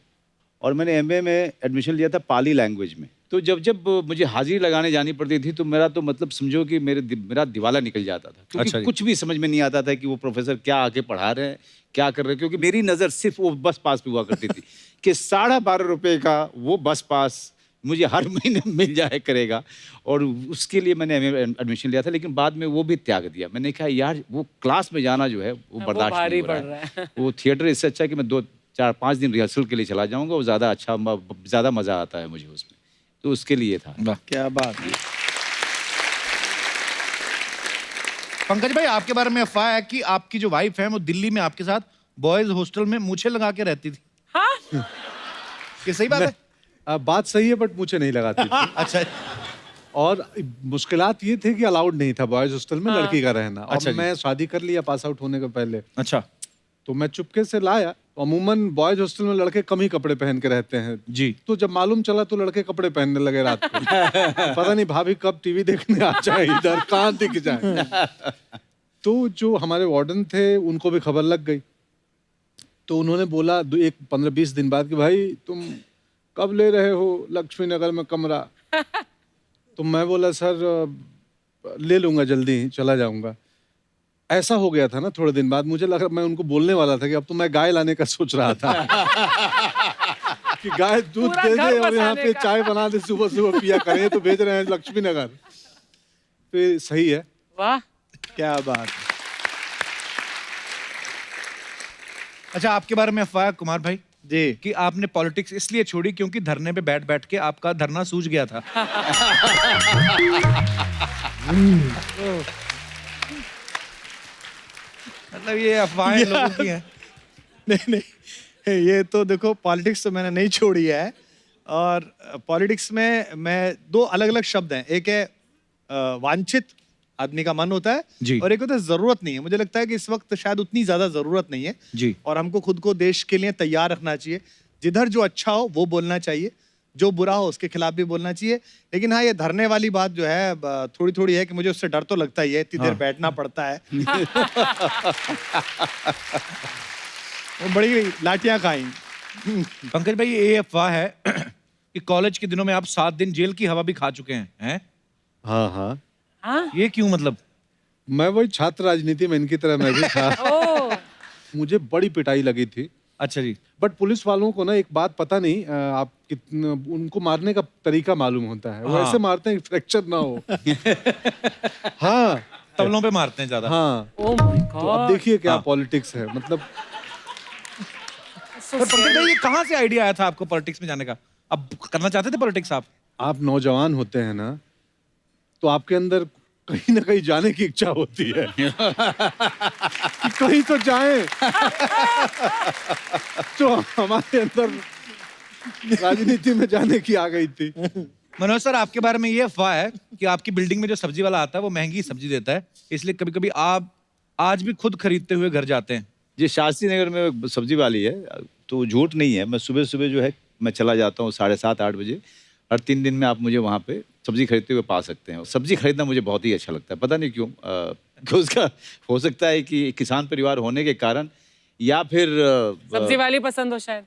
और मैंने एमए में एडमिशन लिया था पाली लैंग्वेज में। तो जब जब मुझे हाजिरी लगाने जानी पड़ती थी तो मेरा तो मतलब समझो कि मेरा दिवाला निकल जाता था, क्योंकि अच्छा जी। कुछ भी समझ में नहीं आता था कि वो प्रोफेसर क्या आके पढ़ा रहे हैं, क्या कर रहे हैं। क्योंकि मेरी नज़र सिर्फ वो बस पास पे हुआ करती थी कि 12.5 रुपए का वो बस पास मुझे हर महीने मिल जाया करेगा, और उसके लिए मैंने एडमिशन लिया था, लेकिन बाद में वो भी त्याग दिया। मैंने कहा यार वो क्लास में जाना जो है वो बर्दाश्त भारी नहीं हो पड़ रहा रहा है। वो थिएटर इससे अच्छा है कि मैं 2-4-5 दिन रिहर्सल के लिए चला जाऊंगा, वो ज़्यादा अच्छा, ज़्यादा मज़ा आता है मुझे उसमें, तो उसके लिए था। क्या बात है। पंकज भाई, आपके बारे में अफवाह है कि आपकी जो वाइफ है वो दिल्ली में आपके साथ बॉयज हॉस्टल में मूछें लगा के रहती थी। हाँ? ये सही बात है? बात सही है, बट मुझे नहीं लगाती थी। अच्छा। और मुश्किलात ये थे कि अलाउड नहीं था बॉयज हॉस्टल में लड़की का रहना। अच्छा और जी। मैं शादी कर लिया पास आउट होने के पहले, अच्छा तो मैं चुपके से लाया। अमूमन बॉयज हॉस्टल में लड़के कम ही कपड़े पहन के रहते हैं जी। तो जब मालूम चला तो लड़के कपड़े पहनने लगे रात को। पता नहीं भाभी कब टीवी देखने आ जाए, इधर कहाँ दिख जाए। तो जो हमारे वार्डन थे उनको भी खबर लग गई, तो उन्होंने बोला 15-20 दिन बाद कि भाई तुम कब ले रहे हो लक्ष्मी नगर में कमरा। तो मैं बोला सर ले लूंगा, जल्दी ही चला जाऊंगा। ऐसा हो गया था ना, थोड़े दिन बाद मुझे लगा, मैं उनको बोलने वाला था कि अब तो मैं गाय लाने का सोच रहा था कि गाय दूध पूरा दे घर दे और यहाँ बसाने पे का। चाय बना दे, सुबह सुबह पिया करें। तो भेज रहे हैं लक्ष्मी नगर, तो ये सही है। वाह, क्या बात है। अच्छा, आपके बारे में अफवाह है कुमार भाई जी। कि आपने पॉलिटिक्स इसलिए छोड़ी क्योंकि धरने पे बैठ बैठ के आपका धरना सूज गया था। मतलब ये अफवाहें लोगों की हैं। नहीं नहीं, ये तो देखो, पॉलिटिक्स तो मैंने नहीं छोड़ी है। और पॉलिटिक्स में मैं दो अलग अलग शब्द हैं, एक है वांछित, आदमी का मन होता है जी। और एक होता है जरूरत नहीं है। मुझे लगता है कि इस वक्त शायद उतनी ज्यादा जरूरत नहीं है जी। और हमको खुद को देश के लिए तैयार रखना चाहिए। जिधर जो अच्छा हो वो बोलना चाहिए, जो बुरा हो उसके खिलाफ भी बोलना चाहिए। लेकिन हाँ, ये धरने वाली बात जो है थोड़ी थोड़ी है कि मुझे उससे डर तो लगता ही है, इतनी देर बैठना पड़ता है। वो बड़ी लाठियां खाई। पंकज भाई, ये अफवाह है कि कॉलेज के दिनों में आप 7 दिन जेल की हवा भी खा चुके हैं? हाँ हाँ, हाँ? ये क्यों मतलब? मैं वही छात्र राजनीति में इनकी तरह मैं भी था। ओह, मुझे बड़ी पिटाई लगी थी। अच्छा जी। बट पुलिस वालों को ना एक बात पता नहीं, आप कितना उनको मारने का तरीका मालूम होता है। वो हाँ। ऐसे मारते हैं कि फ्रैक्चर ना हो। हाँ तबलों पे मारते हैं ज्यादा। हाँ। ओह माय तो अब गॉड। देखिए क्या हाँ। पॉलिटिक्स है, मतलब पर पंकज भाई, ये कहाँ से आइडिया आया था आपको पॉलिटिक्स में जाने का? अब करना चाहते थे पॉलिटिक्स आप? आप नौजवान होते हैं ना, तो आपके अंदर कहीं ना कहीं जाने की इच्छा होती है कि कहीं तो जाएं। तो हमारे अंदर राजनीति में जाने की आ गई थी। मनोज सर, आपके बारे में ये अफवाह है कि आपकी बिल्डिंग में जो सब्जी वाला आता है वो महंगी सब्जी देता है, इसलिए कभी कभी आप आज भी खुद खरीदते हुए घर जाते हैं। जी, शास्त्री नगर में एक सब्जी वाली है, तो झूठ नहीं है। मैं सुबह सुबह जो है मैं चला जाता हूँ 7:30-8 बजे। हर 3 दिन में आप मुझे वहाँ पे सब्जी खरीदते हुए पा सकते हैं। सब्जी खरीदना मुझे बहुत ही अच्छा लगता है, पता नहीं क्यों। कि उसका हो सकता है कि किसान परिवार होने के कारण, या फिर सब्जी वाली पसंद हो शायद।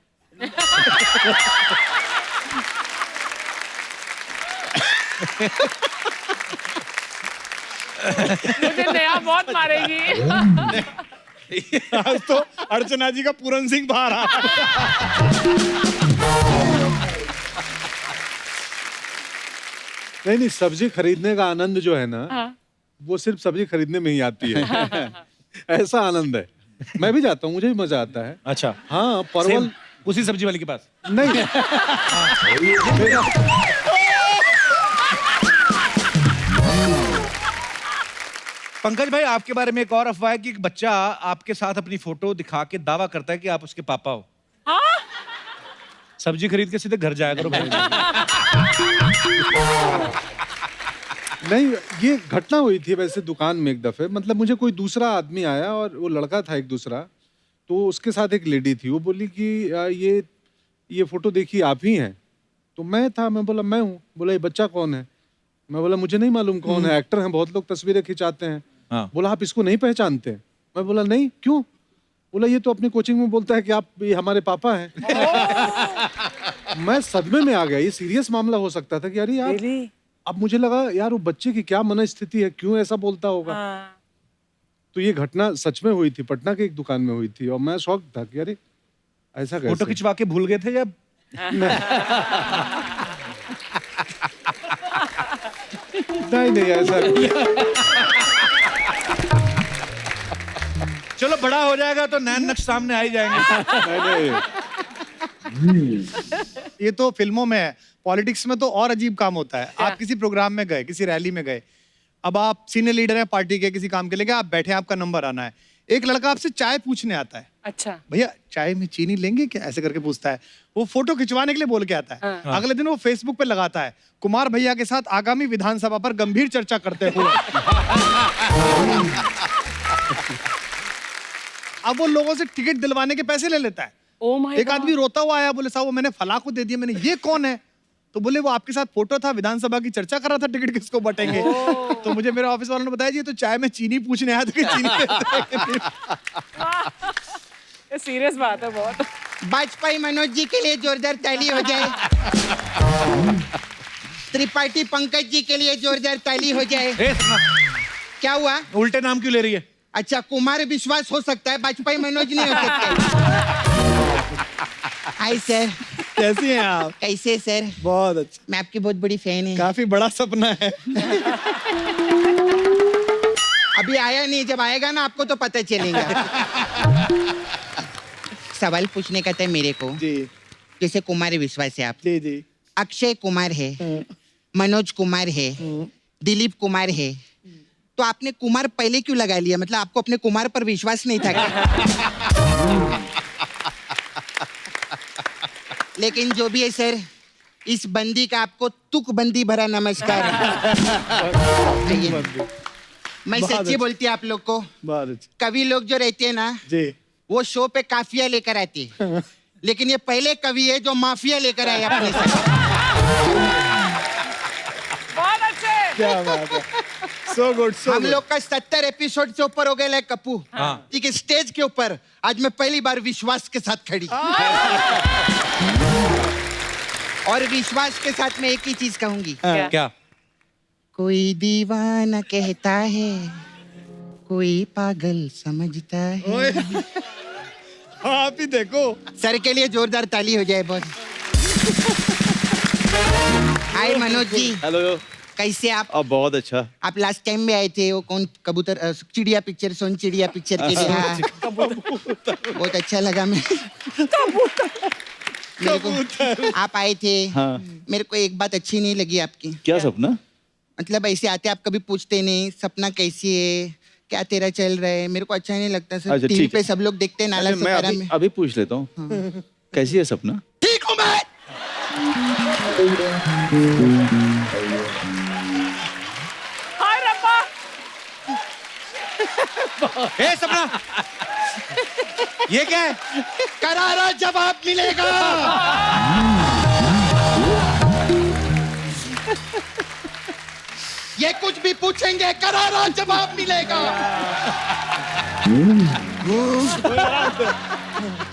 मुझे नया बहुत मारेगी। आज तो अर्चना जी का पूरन सिंह बाहर आ रहा है। नहीं, सब्जी खरीदने का आनंद जो है ना, हाँ। वो सिर्फ सब्जी खरीदने में ही आती है। ऐसा आनंद है। मैं भी जाता हूँ, मुझे भी मजा आता है। अच्छा, हाँ, परवल सेम उसी सब्जी वाले के पास? नहीं। पंकज भाई, आपके बारे में एक और अफवाह है कि एक बच्चा आपके साथ अपनी फोटो दिखा के दावा करता है कि आप उसके पापा हो। हाँ? सब्जी खरीद के सीधे घर जाया करो भाई। नहीं, ये घटना हुई थी वैसे दुकान में एक दफे। मतलब मुझे कोई दूसरा आदमी आया और वो लड़का था एक दूसरा, तो उसके साथ एक लेडी थी। वो बोली कि ये फोटो देखिए आप ही हैं। तो मैं था, मैं बोला मैं हूँ। बोला ये बच्चा कौन है? मैं बोला मुझे नहीं मालूम कौन है, एक्टर हैं, बहुत लोग तस्वीरें खिंचाते हैं। हाँ। बोला आप इसको नहीं पहचानते? मैं बोला नहीं, क्यों? बोला ये तो अपनी कोचिंग में बोलता है कि आप ये हमारे पापा हैं। मैं सदमे में आ गया। ये सीरियस मामला हो सकता था कि अरे यार। Really? अब मुझे लगा यार वो बच्चे की क्या मनस्थिति है, क्यों ऐसा बोलता होगा। हाँ। तो ये घटना सच में हुई थी, पटना के एक दुकान में हुई थी और मैं शॉक था कि अरे ऐसा फोटो कैसे। खिंचवा के भूल गए थे या? नहीं ऐसा नहीं। चलो बड़ा हो जाएगा तो नैन नक्श सामने आ ही जाएंगे। ये तो फिल्मों में है, पॉलिटिक्स में तो और अजीब काम होता है। आप किसी प्रोग्राम में गए, किसी रैली में गए, अब आप सीनियर लीडर हैं पार्टी के, किसी काम के लिए गए, आप बैठे हैं, आपका नंबर आना है, एक लड़का आपसे चाय पूछने आता है, अच्छा भैया चाय में चीनी लेंगे क्या, ऐसे करके पूछता है। वो फोटो खिंचवाने के लिए बोल के आता है। अगले दिन वो फेसबुक पे लगाता है, कुमार भैया के साथ आगामी विधानसभा पर गंभीर चर्चा करते हुए। अब वो लोगों से टिकट दिलवाने के पैसे ले लेता है। ओ माय एक आदमी रोता हुआ आया, बोले साहब वो मैंने फला को दे दिया, मैंने, ये कौन है? तो बोले वो आपके साथ फोटो था, विधानसभा की चर्चा कर रहा था, टिकट किसको बटेंगे। तो मुझे मेरे ऑफिस वालों ने बताया जी तो चाय में चीनी पूछने आया था कि चीनी ये सीरियस बात है बहुत। वाजपेयी मनोज जी के लिए जोरदार ताली हो जाए। त्रिपाठी पंकज जी के लिए जोरदार ताली हो जाए। ए, सपना, क्या हुआ? उल्टे नाम क्यों ले रही है? अच्छा, कुमार विश्वास हो सकता है, वाजपेयी मनोज नहीं हो सकते। हाय सर, कैसी हैं आप? कैसे सर? बहुत अच्छा, मैं आपकी बहुत बड़ी फैन है। काफी बड़ा सपना है। अभी आया नहीं, जब आएगा ना आपको तो पता चलेगा। सवाल पूछने का था मेरे को। जी जैसे कुमार विश्वास है आप, जी जी, अक्षय कुमार है, मनोज कुमार है, दिलीप कुमार है, तो आपने कुमार पहले क्यों लगा लिया? मतलब आपको अपने कुमार पर विश्वास नहीं था क्या? लेकिन जो भी है सर, इस बंदी का आपको तुक बंदी भरा नमस्कार। मैं सच्ची बोलती आप लोग को, बहुत अच्छा कवि लोग जो रहते हैं ना, जी। वो शो पे काफिया लेकर आते हैं, लेकिन ये पहले कवि है जो माफिया लेकर आए अपने साथ। बहुत अच्छे। क्या बात है, सो गुड सो हम लोग का 70 एपिसोड से ऊपर हो गया है कप्पू। ठीक है, स्टेज के ऊपर आज मैं पहली बार विश्वास के साथ खड़ी। और विश्वास के साथ मैं एक ही चीज कहूंगी, क्या? कोई दीवाना कहता है, कोई पागल समझता है। आप ही देखो। सर के लिए जोरदार ताली हो जाए बहुत। हाय मनोज जी, हेलो। कैसे आप? अब बहुत अच्छा। आप लास्ट टाइम में आए थे, वो कौन कबूतर, चिड़िया पिक्चर, सोन चिड़िया पिक्चर के लिए। हाँ। बहुत अच्छा लगा मैं मेरे को आप आए थे। हाँ। मेरे को एक बात अच्छी नहीं लगी आपकी। क्या सपना? मतलब ऐसे आते आप कभी पूछते नहीं सपना कैसी है, क्या तेरा चल रहा है, मेरे को अच्छा नहीं लगता सर। अच्छा, टीवी ठीक पे है। सब लोग देखते हैं नाला मैं सुपारा में। अभी पूछ लेता हूँ। कैसी है सपना? ठीक हूँ मैं। हाय रब्बा। ए सपना, ये क्या है? करारा जवाब मिलेगा। ये कुछ भी पूछेंगे करारा जवाब मिलेगा।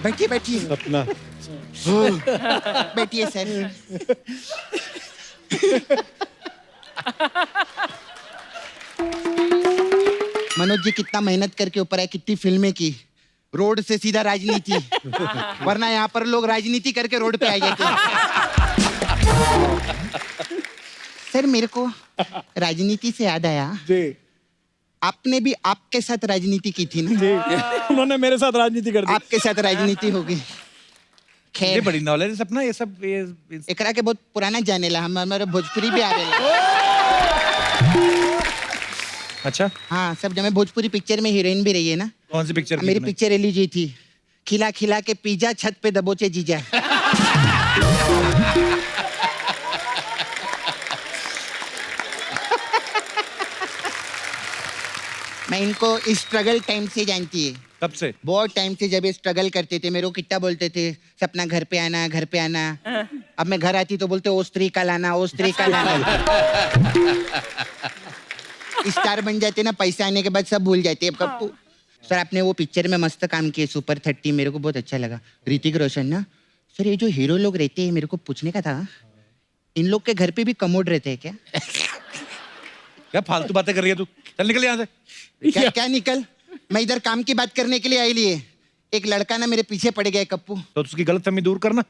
बैठिए बैठिए अपना बैठिए सर। मनोज जी कितना मेहनत करके ऊपर है, कितनी फिल्में की, रोड से सीधा राजनीति, वरना यहाँ पर लोग राजनीति करके रोड पे आ जाते हैं। सर मेरे को राजनीति से याद आया, जी आपने भी आपके साथ राजनीति की थी ना? जी, उन्होंने मेरे साथ राजनीति कर दी। आपके साथ राजनीति होगी। ये खैर बड़ी नॉलेज है सपना, ये सब एकरा के बहुत पुराना जाने ला, हमारे भोजपुरी भी आवे ला। अच्छा, हाँ सब, जब मैं भोजपुरी पिक्चर में हीरोइन भी रही है ना। कौन सी पिक्चर? मेरी पिक्चर रिलीज हुई थी, खिला खिला के पिज्जा छत पे दबोचे जीजा। मैं इनको स्ट्रगल टाइम से जानती है, कब से? बहुत टाइम से। जब ये स्ट्रगल करते थे मेरे को कितना बोलते थे, सपना घर पे आना, घर पे आना। अब मैं घर आती तो बोलते ओ स्त्री का लाना, ओ स्त्री का लाना। स्टार बन जाते ना, पैसा आने के बाद सब भूल जाते हैं। कब सर आपने वो पिक्चर में मस्त काम किए, सुपर 30, मेरे को बहुत अच्छा लगा। ऋतिक रोशन ना सर, ये जो हीरो लोग रहते हैं, मेरे को पूछने का था, इन लोग के घर पे भी कमोड रहते हैं क्या? क्या फालतू बातें कर रही है तू? चल निकल यहाँ से। क्या क्या निकल, मैं इधर काम की बात करने के लिए आई लिए। एक लड़का ना मेरे पीछे पड़ गया है कप्पू। तो उसकी गलतफहमी दूर करना।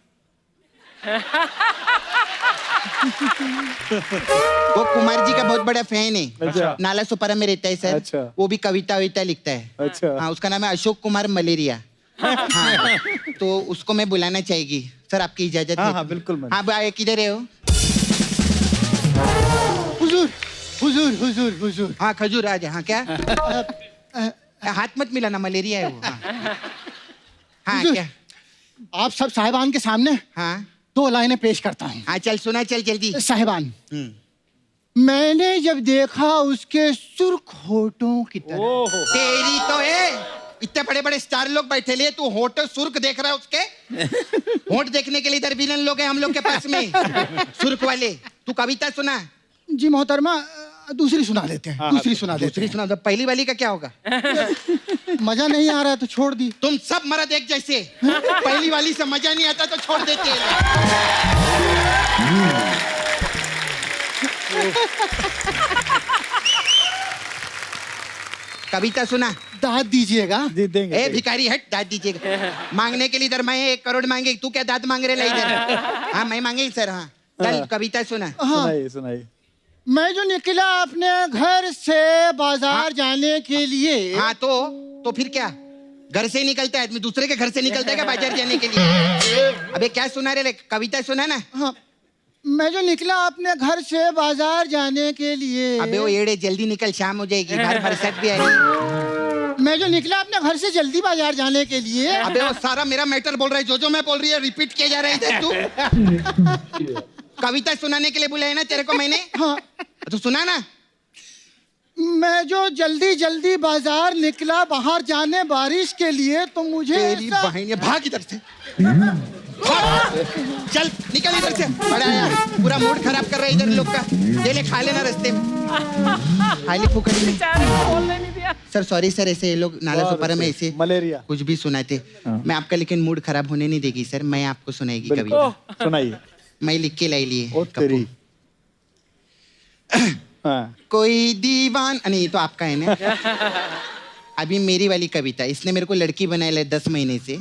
वो कुमार जी का बहुत बड़ा फैन है। अच्छा। नाला सुपारा में रहता है सर। अच्छा। वो भी कविता विता लिखता है। अच्छा। हाँ, उसका नाम है अशोक कुमार मलेरिया। हाँ, तो उसको मैं बुलाना चाहेगी सर, आपकी इजाजत है? हाँ, बिल्कुल मैडम। हाँ भाई, किधर है वो? हुजूर हुजूर हुजूर हुजूर हाँ, खजूर आ जा। हाँ, क्या? हाथ मत मिलाना, मलेरिया है वो। हाँ, हाँ हुजूर। क्या? आप सब साहिबान के सामने हाँ 2 लाइनें पेश करता हूँ। हाँ, चल सुना, चल जल्दी। साहिबान, हम्म। मैंने जब देखा उसके सुर्ख होठों की तरफ, तेरी तो है, इतने बड़े बड़े स्टार लोग बैठे लिए, तू होठ सुर्ख देख रहा है उसके? होठ देखने के लिए इधर विलन लोग हैं हम लोग के पास में, सुर्ख वाले। तू कविता सुना। जी मोहतरमा, दूसरी सुना देते हैं। दूसरी सुना देते दूसरी सुना दो, पहली वाली का क्या होगा? हैं। मजा नहीं आ रहा है तो छोड़ दी। तुम सब मर्द एक जैसे, पहली वाली से मजा नहीं आता तो छोड़ देते हैं। कविता सुना। दाद दीजिएगा। जी देंगे। ए भिखारी हट, दाद दीजिएगा। मांगने के लिए इधर मैं 1 करोड़ मांगे, तू क्या दाद मांग रहे ला इधर? हाँ, मैं मांगे सर। हाँ, चल कविता सुना। हाँ, सुनाइए सुनाइए। मैं जो निकला अपने घर से बाजार जाने के लिए। हाँ, तो फिर क्या? घर से ही निकलता है आदमी, दूसरे के घर से निकलता है क्या बाजार जाने के लिए? अबे क्या सुना रे? कविता सुना ना। हाँ, मैं जो निकला अपने घर से बाजार जाने के लिए। अबे वो एड़े, जल्दी निकल, शाम हो जाएगी, बाहर बरसात भी आ रही। मैं जो निकला अपने घर से जल्दी बाजार जाने के लिए। अबे वो सारा मेरा मैटर बोल रहा है, जो मैं बोल रही है रिपीट किया जा रहा है इधर। तू कविता सुनाने के लिए बुलाया ना तेरे को मैंने? हाँ, तो सुना ना। मैं जो जल्दी जल्दी बाजार निकला बाहर जाने बारिश के लिए, तो मुझे तेरी ऐसा- बहन, ये भाग इधर से। भाग। चल निकल इधर से, बड़ा आया, पूरा मूड खराब कर रहा है इधर लोग का। ये ले, खा लेना रास्ते में, खाली फुकड़ी में। बेचारे को बोलने नहीं दिया। सर सॉरी सर, ऐसे ये लोग नाला सुपारा में ऐसे मलेरिया। कुछ भी सुनाते। मैं आपका लेकिन मूड खराब होने नहीं देगी सर, मैं आपको सुनाएगी कविता। सुनाइए। मैं लिख के लाई लिए। ओ तेरी। हाँ। कोई दीवान, नहीं तो आपका है ना। अभी मेरी वाली कविता, इसने मेरे को लड़की बनाया है 10 महीने से,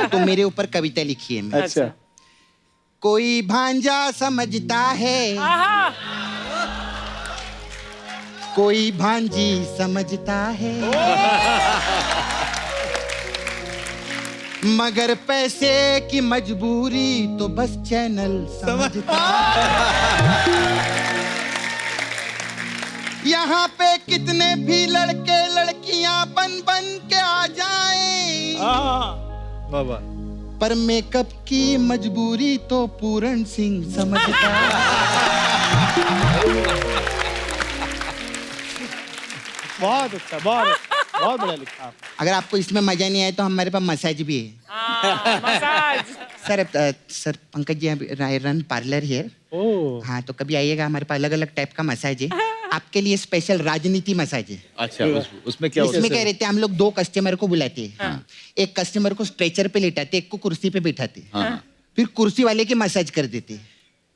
तो मेरे ऊपर कविता लिखी है मैं। अच्छा। कोई भांजा समझता है, आहा, कोई भांजी समझता है, मगर पैसे की मजबूरी तो बस चैनल समझता है। यहाँ पे कितने भी लड़के लड़कियां बन बन के आ जाएं, बाबा। पर मेकअप की मजबूरी तो पूरण सिंह समझता है। बहुत अच्छा, बहुत बढ़िया लिखा आपने। अगर आपको इसमें मजा नहीं आया तो हमारे पास मसाज भी है। Massage. Sir Pankaj ji, run parlour here. Oh. हाँ, तो कभी आइएगा, हमारे पास अलग अलग टाइप का मसाज है। आपके लिए स्पेशल राजनीति मसाज है। अच्छा, उसमें क्या होता इसमें है? क्या रहते हैं, हम लोग 2 कस्टमर को बुलाते हैं। एक कस्टमर को स्ट्रेचर पे लेटाते, एक को कुर्सी पे बिठाते। फिर कुर्सी वाले की मसाज कर देते,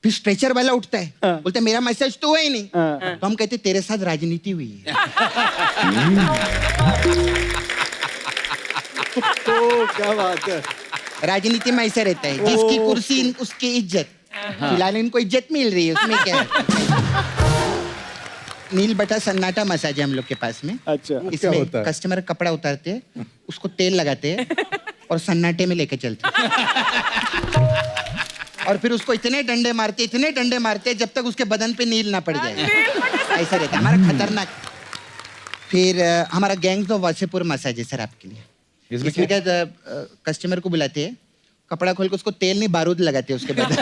फिर स्ट्रेचर वाला उठता है, बोलता है मेरा मसाज तो हुआ ही नहीं। तो हम कहते तेरे साथ राजनीति हुई है। तो क्या बात है। राजनीति में ऐसा रहता है, जिसकी कुर्सी उसकी इज्जत। फिलहाल इनको इज्जत मिल रही है, उसमें क्या है। नील बटा सन्नाटा मसाज है हम लोग के पास में। अच्छा। क्या इसमें होता है? कस्टमर कपड़ा उतारते हैं, उसको तेल लगाते हैं और सन्नाटे में लेके चलते हैं। और फिर उसको इतने डंडे मारते जब तक उसके बदन पे नील ना पड़ जाए। ऐसा रहता है हमारा खतरनाक। फिर हमारा गैंग्स ऑफ वासेपुर मसाज है सर आपके लिए। इसमें क्या कस्टमर को बुलाते हैं, कपड़ा खोल के उसको तेल नहीं बारूद लगाते हैं उसके बदन।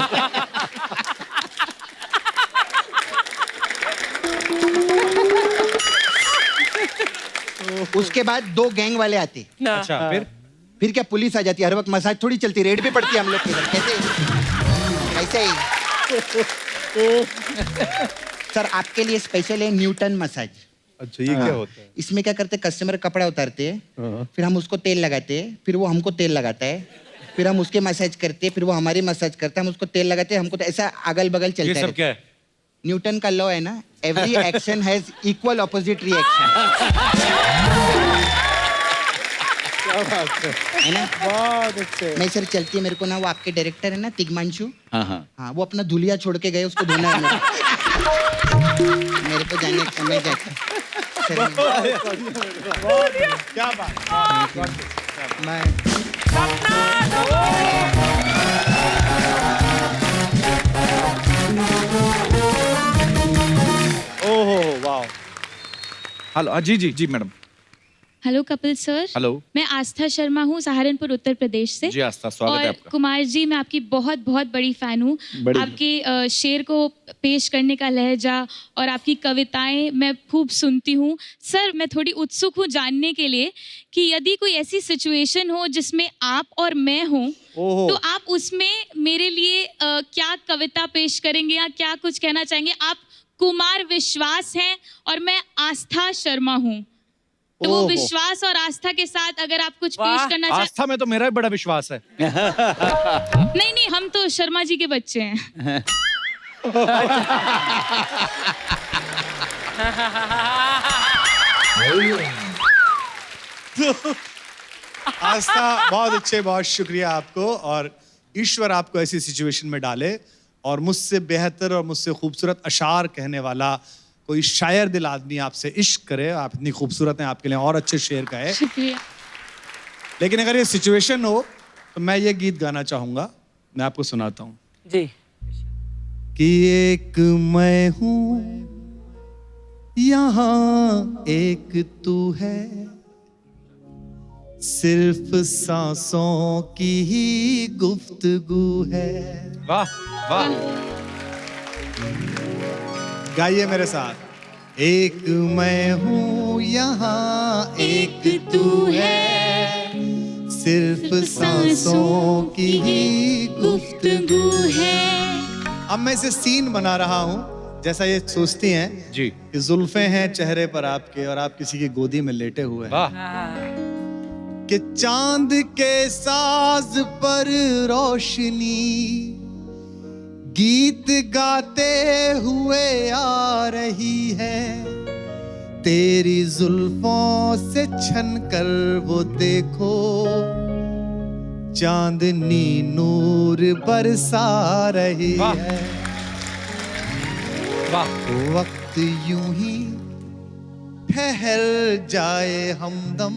उसके बाद 2 गैंग वाले आते। अच्छा, फिर क्या पुलिस आ जाती है, हर वक्त मसाज थोड़ी चलती, रेड भी पड़ती है हम लोग के इधर। कैसे ऐसे ही। सर आपके लिए स्पेशल है न्यूटन मसाज। अच्छा, ये क्या होता है? इसमें क्या करते हैं, कस्टमर कपड़ा उतारते हैं, फिर हम उसको तेल लगाते हैं, फिर वो हमको तेल लगाता है, फिर हम उसके मसाज करते हैं, फिर वो हमारी मसाज करता है, हम उसको तेल लगाते हैं, हमको तो ऐसा अगल बगल चलता ये है। सब क्या है? न्यूटन का लॉ है ना, every action has equal opposite reaction. है ना? बहुत अच्छे। नहीं सर, चलती है मेरे को ना, वो आपके डायरेक्टर है ना तिग्मांशु, हाँ हाँ हाँ वो अपना धुलिया छोड़ के गए, उसको धोना है मेरे को जाने का मैं जाता सर, क्या बात। मैं ओहो वाह। हेलो, जी जी जी madam. Hello Kapil sir. Hello मैं आस्था शर्मा हूँ, सहारनपुर उत्तर प्रदेश से। जी आस्था, स्वागत है और आपका। कुमार जी, मैं आपकी बहुत बहुत बड़ी फ़ैन हूँ। आपके शेर को पेश करने का लहजा और आपकी कविताएं मैं खूब सुनती हूँ। सर, मैं थोड़ी उत्सुक हूँ जानने के लिए कि यदि कोई ऐसी सिचुएशन हो जिसमें आप और मैं हूँ, ओहो। तो आप उसमें मेरे लिए क्या कविता पेश करेंगे या क्या कुछ कहना चाहेंगे? आप कुमार विश्वास हैं और मैं आस्था शर्मा हूँ, तो वो ओहो। विश्वास और आस्था के साथ अगर आप कुछ पेश वाह। करना चाह। आस्था में तो मेरा भी बड़ा विश्वास है। नहीं नहीं, हम तो शर्मा जी के बच्चे हैं। आस्था, बहुत अच्छे, बहुत शुक्रिया आपको। और ईश्वर आपको ऐसी सिचुएशन में डाले और मुझसे बेहतर और मुझसे खूबसूरत अशार कहने वाला कोई शायर दिल आदमी आपसे इश्क करे। आप इतनी खूबसूरत हैं, आपके लिए और अच्छे शेर कहे। शुक्रिया। लेकिन अगर ये सिचुएशन हो तो मैं ये गीत गाना चाहूंगा, मैं आपको सुनाता हूँ जी। कि एक मैं हूँ यहाँ एक तू है, सिर्फ सांसों की ही गुफ्तगू है। वाह वाह। गाइए मेरे साथ। एक मैं हूँ यहाँ एक तू है, सिर्फ सांसों की ही गुफ्तगू है। अब मैं इसे सीन बना रहा हूँ, जैसा ये सोचती हैं जी कि जुल्फे हैं चेहरे पर आपके और आप किसी की गोदी में लेटे हुए हैं, वाह। कि चांद के साज पर रोशनी गीत गाते हुए आ रही है, तेरी जुल्फों से छन कर वो देखो चांदनी नूर बरसा रही वाह। है। वाह। वक्त यूं ही ठहर जाए हमदम,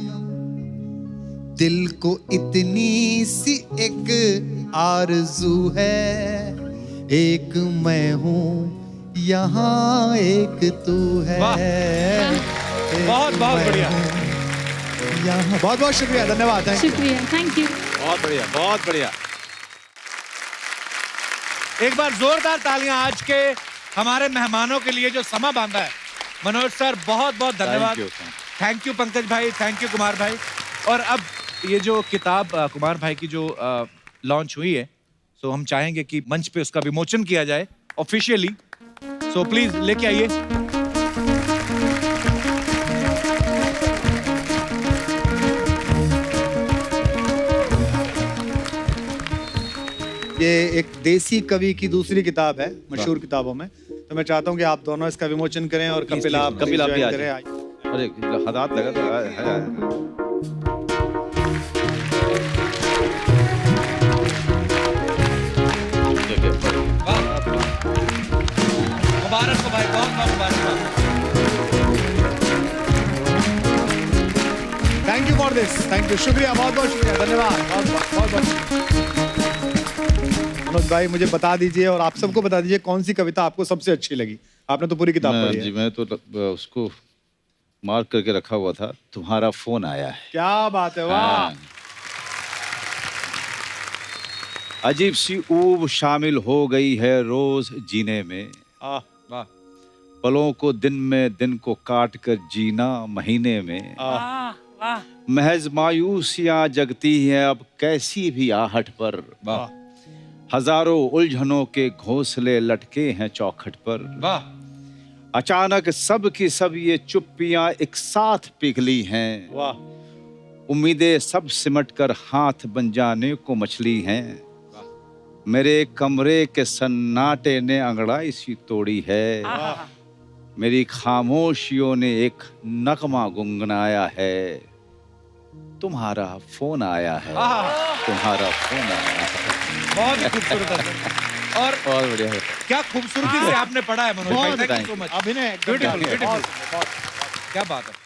दिल को इतनी सी एक आरज़ू है, एक मैं हूँ यहाँ एक तू है। वाह। एक बहुत बहुत मैं बढ़िया। हूँ यहाँ। बहुत बहुत शुक्रिया, धन्यवाद। Thank you. शुक्रिया, थैंक यू। बहुत बढ़िया बहुत बढ़िया। एक बार जोरदार तालियां आज के हमारे मेहमानों के लिए जो समा बांधा है। मनोज सर, बहुत बहुत धन्यवाद। Thank you, thank you Pankaj भाई, थैंक यू कुमार भाई। और अब ये जो किताब कुमार भाई की जो लॉन्च हुई है, सो हम चाहेंगे कि मंच पे उसका विमोचन किया जाए ऑफिशियली। सो प्लीज लेके आइए। ये एक देसी कवि की दूसरी किताब है मशहूर किताबों में, तो मैं चाहता हूँ कि आप दोनों इसका विमोचन करें और कपिल आप कपिल आप भी join आ करें। जाइए। अरे हाथ लगा तो है। मुबारक हो भाई, बहुत बहुत मुबारक। Thank you for this, thank you, शुक्रिया, बहुत बहुत शुक्रिया, धन्यवाद, बहुत बहुत बहुत बहुत। मनोज भाई, मुझे बता दीजिए और आप सबको बता दीजिए कौन सी कविता आपको सबसे अच्छी लगी। आपने तो पूरी किताब पढ़ी जी है। मैं तो उसको मार्क करके रखा हुआ था, तुम्हारा फोन आया है। क्या बात है, वाह। हाँ। अजीब सी ऊब शामिल हो गई है रोज जीने में, आह, वाह। पलों को दिन में दिन को काट कर जीना महीने में। आह, वाह वाह। महज मायूसियां जगती हैं अब कैसी भी आहट पर, वाह। हजारों उलझनों के घोंसले लटके हैं चौखट पर। वाह। अचानक सब की सब ये चुप्पियां एक साथ पिघली हैं, वाह। उम्मीदें सब सिमट कर हाथ बन जाने को मछली हैं। मेरे कमरे के सन्नाटे ने अंगड़ाई सी तोड़ी है, मेरी खामोशियों ने एक नगमा गुनगुनाया है। तुम्हारा फोन आया है, आहा। तुम्हारा फोन आया है। बहुत ही खूबसूरत है सर। और बहुत बढ़िया है। क्या खूबसूरती से आपने पढ़ा है मनोज भाई, थैंक यू सो मच। अभिनय ब्यूटीफुल ब्यूटीफुल, क्या बात है।